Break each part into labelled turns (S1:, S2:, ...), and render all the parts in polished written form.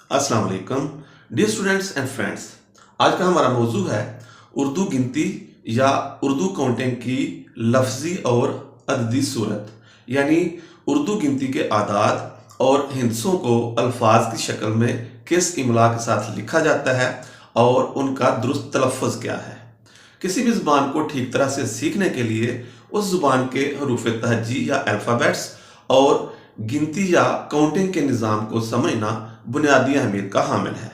S1: अस्सलाम वालेकुम dear students and friends. आज का हमारा मौजू है उर्दू गिनती या उर्दू काउंटिंग की लफ्ज़ी और अददी सूरत, यानी उर्दू गिनती के आदाद और हिंसों को अल्फाज की शक्ल में किस इमला के साथ लिखा जाता है और उनका दुरुस्त तलफ़्फ़ुज़ क्या है। किसी भी ज़ुबान को ठीक तरह से सीखने के लिए उस ज़ुबान के हरूफ तहजी या अल्फ़ाबेट्स और गिनती या काउंटिंग के निज़ाम को समझना बुनियादी अहमियत का हामिल है।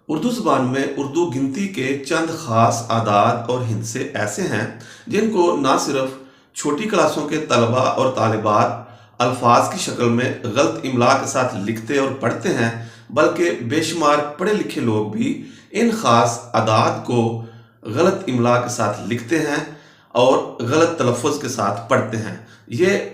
S1: उर्दू ज़ुबान में उर्दू गिनती के चंद ख़ास आदाद और हिंसे ऐसे हैं जिनको ना सिर्फ छोटी क्लासों के तलबा और तालिबात अल्फाज की शक्ल में गलत इमला के साथ लिखते और पढ़ते हैं, बल्कि बेशुमार पढ़े लिखे लोग भी इन ख़ास आदाद को गलत इमला के साथ लिखते हैं और गलत तलफ़्फ़ुज़ के साथ पढ़ते हैं। ये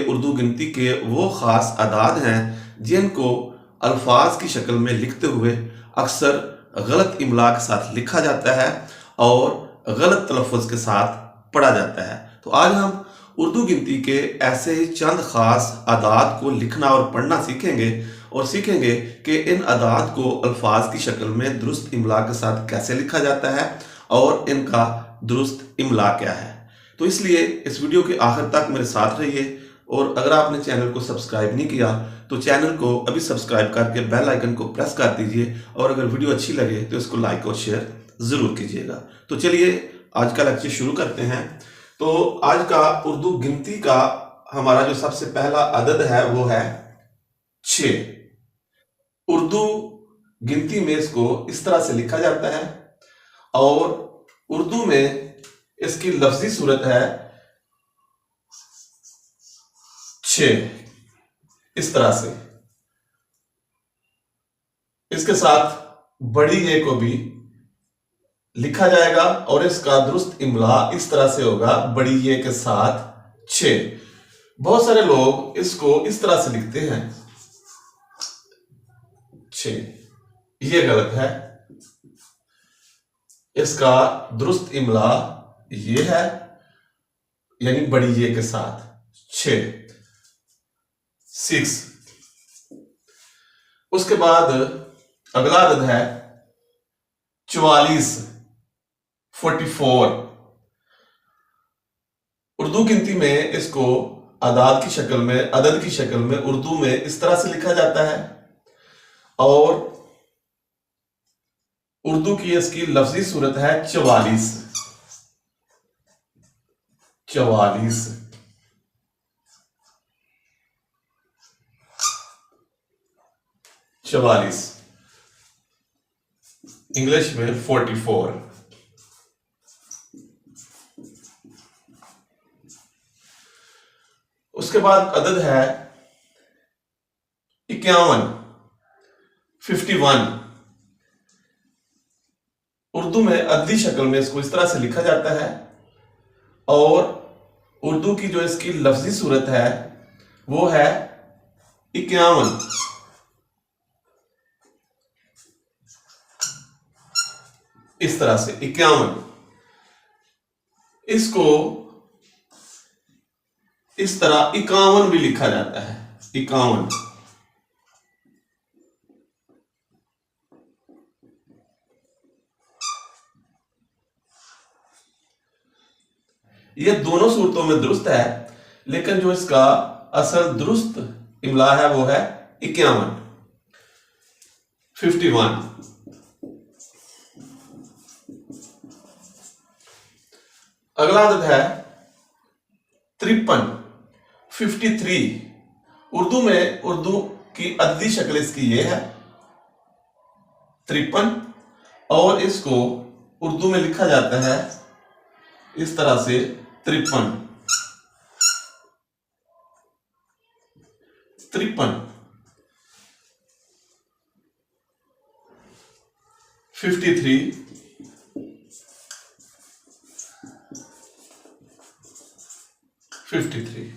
S1: उर्दू गिनती के वो ख़ास आदाद हैं जिनको अल्फाज की शक्ल में लिखते हुए अक्सर गलत इमला के साथ लिखा जाता है और गलत तलफ़्फ़ुज़ के साथ पढ़ा जाता है। तो आज हम उर्दू गिनती के ऐसे ही चंद ख़ास आदाद को लिखना और पढ़ना सीखेंगे और सीखेंगे कि इन आदाद को अल्फाज की शक्ल में दुरुस्त इमला के साथ कैसे लिखा जाता है और इनका दुरुस्त इमला क्या है। तो इसलिए इस वीडियो के आखिर तक मेरे साथ रहिए और अगर आपने चैनल को सब्सक्राइब नहीं किया तो चैनल को अभी सब्सक्राइब करके बेल आइकन को प्रेस कर दीजिए और अगर वीडियो अच्छी लगे तो इसको लाइक और शेयर ज़रूर कीजिएगा। तो चलिए आज का लेक्चर शुरू करते हैं। तो आज का उर्दू गिनती का हमारा जो सबसे पहला अदद है वो है 6। उर्दू गिनती में इसको इस तरह से लिखा जाता है और उर्दू में इसकी लफ्जी सूरत है 6, इस तरह से। इसके साथ बड़ी ए को भी लिखा जाएगा और इसका दुरुस्त इमला इस तरह से होगा, बड़ी ए के साथ 6। बहुत सारे लोग इसको इस तरह से लिखते हैं 6, ये गलत है। इसका दुरुस्त इमला ये है, यानी बड़ी ए के साथ 6। उसके बाद अगला अदद है 44। उर्दू गिनती में इसको अदद की शक्ल में उर्दू में इस तरह से लिखा जाता है और उर्दू की इसकी लफ्जी सूरत है 44। इंग्लिश में 44। उसके बाद अदद है 51। उर्दू में अददी शक्ल में इसको इस तरह से लिखा जाता है और उर्दू की जो इसकी लफ्जी सूरत है वो है 51। इस तरह से 51। इसको इस तरह 51 भी लिखा जाता है, 51। ये दोनों सूरतों में दुरुस्त है, लेकिन जो इसका असल दुरुस्त इमला है वो है 51। 51। अगला अदद है 53। उर्दू की अददी शक्ल इसकी ये है 53 और इसको उर्दू में लिखा जाता है इस तरह से 53। 53।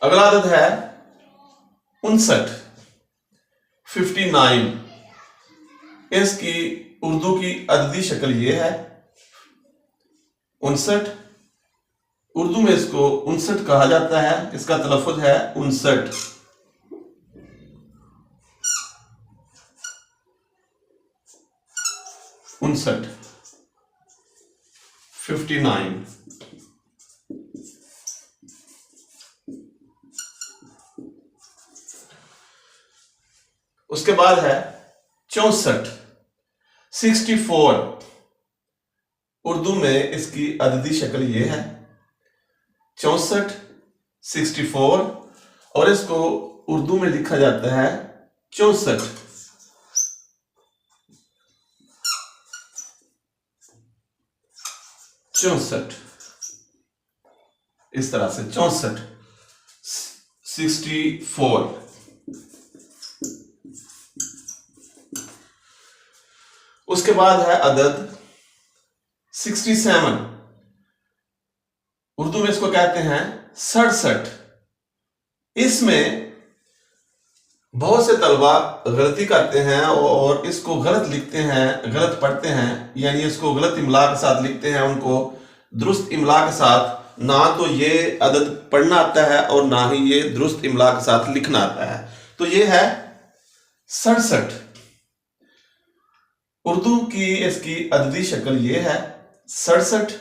S1: अगला अदद है 59। इसकी उर्दू की अददी शक्ल ये है 59। उर्दू में इसको 59 कहा जाता है, इसका तलफ़्फ़ुज़ है 59। 59, 59। उसके बाद है 64, 64। उर्दू में इसकी अददी शक्ल ये है 64, 64, और इसको उर्दू में लिखा जाता है 64, 64। इस तरह से 64, 64। उसके बाद है अदद 67। उर्दू में इसको कहते हैं 67। इसमें बहुत से तलबा गलती करते हैं और इसको गलत लिखते हैं, गलत पढ़ते हैं, यानी इसको गलत इमला के साथ लिखते हैं। उनको दुरुस्त इमला के साथ ना तो ये अदद पढ़ना आता है और ना ही ये दुरुस्त इमला के साथ लिखना आता है। तो ये है 67। उर्दू की इसकी अददी शक्ल ये है 67,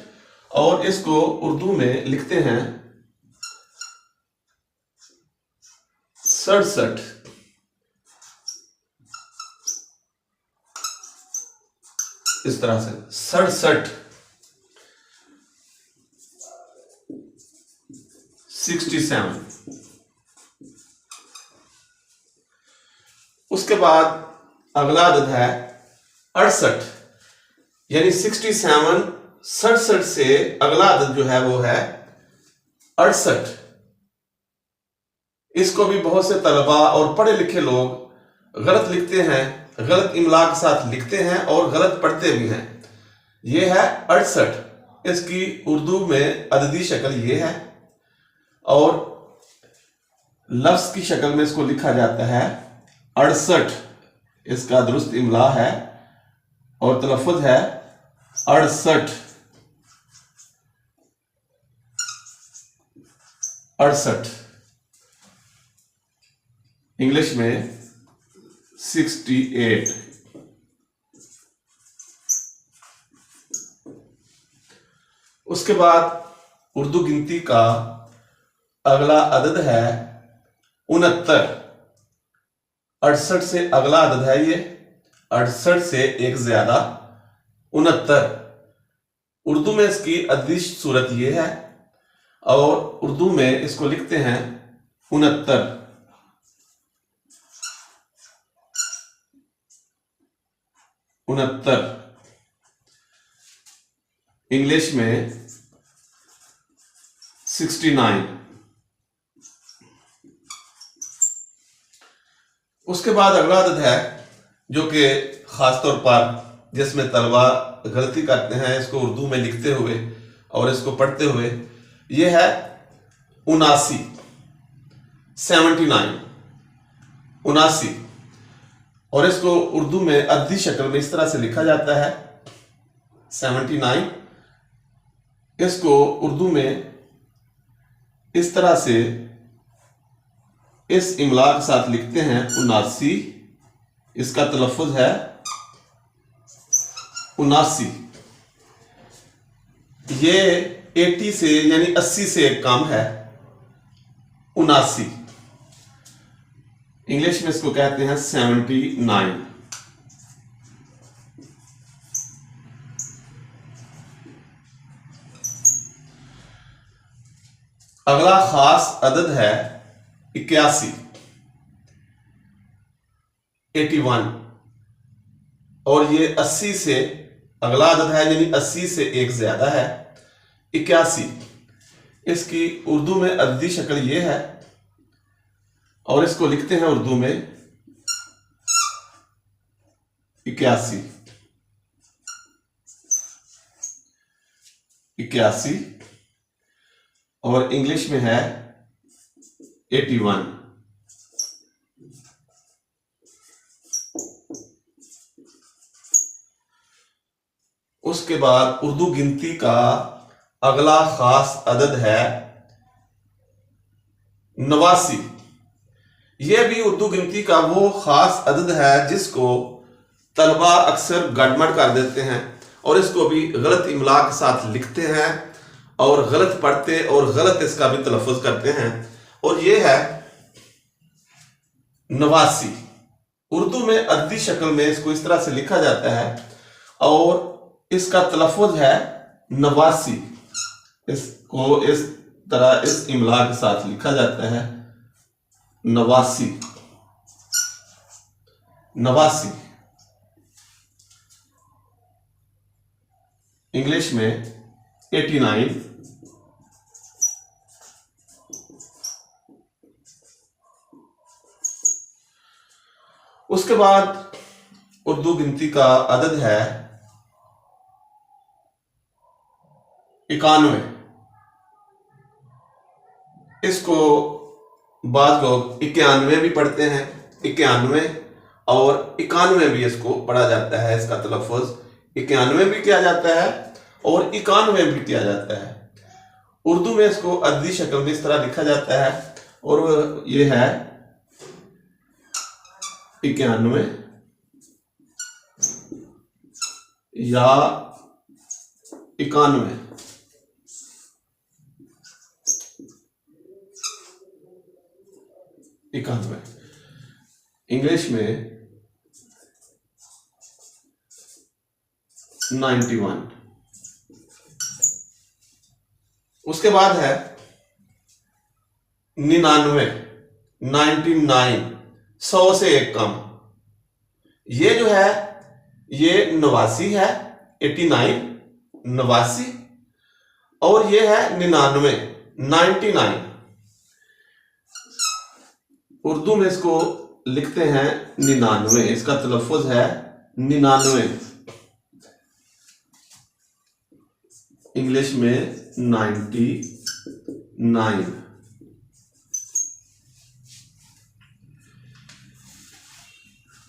S1: और इसको उर्दू में लिखते हैं 67। इस तरह से 67, 67। उसके बाद अगला अदद है 68, यानी 67, 67 से अगला अदद जो है वो है 68। इसको भी बहुत से तलबा और पढ़े लिखे लोग गलत लिखते हैं, गलत इमला के साथ लिखते हैं और गलत पढ़ते भी हैं। ये है 68। इसकी उर्दू में अददी शक्ल ये है, और लफ्ज की शक्ल में इसको लिखा जाता है 68। इसका दुरुस्त इमला है और तलफ़ुज़ है 68, 68। इंग्लिश में 68। उसके बाद उर्दू गिनती का अगला अदद है 69। 68 से अगला अदद है ये 68 से एक ज्यादा 69। उर्दू में इसकी अददी सूरत ये है, और उर्दू में इसको लिखते हैं 69, 69। इंग्लिश में 69। उसके बाद अगला अदद है जो कि खासतौर पर जिसमें तलबा गलती करते हैं इसको उर्दू में लिखते हुए और इसको पढ़ते हुए, यह है 79, 79, 79। और इसको उर्दू में अददी शक्ल में इस तरह से लिखा जाता है 79। इसको उर्दू में इस तरह से इस इमला के साथ लिखते हैं 79। इसका तलफ़ुज़ है 79। ये 80 से यानी 80 से कम है 79। इंग्लिश में इसको कहते हैं 79। अगला खास अदद है 81, 81। और ये 80 से अगला अदद है, यानी 80 से एक ज्यादा है 81। इसकी उर्दू में अददी शक्ल ये है, और इसको लिखते हैं उर्दू में 81, 81। और इंग्लिश में है 81। उसके बाद उर्दू गिनती का अगला खास अदद है 89। यह भी उर्दू गिनती का वो खास अदद है जिसको तलबा अक्सर गड़बड़ कर देते हैं और इसको भी गलत इमला के साथ लिखते हैं और गलत पढ़ते और गलत इसका भी तलफ़ुज़ करते हैं। और ये है नवासी। उर्दू में अद्दी शक्ल में इसको इस तरह से लिखा जाता है और इसका तलफ़ुज़ है नवासी। इसको इस तरह इस इमला के साथ लिखा जाता है नवासी। नवासी इंग्लिश में 89। उसके बाद उर्दू गिनती का अदद है 91। इसको बाद लोग 91 भी पढ़ते हैं, 91 और 91 भी इसको पढ़ा जाता है। इसका तलफ़ुज़ 91 भी किया जाता है और 91 भी किया जाता है। उर्दू में इसको अद्दी शक्ल में इस तरह लिखा जाता है और ये है 91 या 91। इंग्लिश में 91। उसके बाद है 99, 99, 100 से एक कम। ये जो है ये नवासी है, 89 नवासी, और ये है 99 99। उर्दू में इसको लिखते हैं 99। इसका तलफ़ुज़ है 99। इंग्लिश में 99।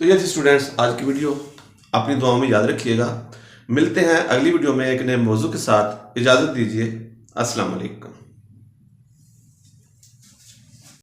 S1: तो ये थी स्टूडेंट्स आज की वीडियो। अपनी दुआओं में याद रखिएगा। मिलते हैं अगली वीडियो में एक नए मौजू के साथ। इजाज़त दीजिए। अस्सलाम वालेकुम।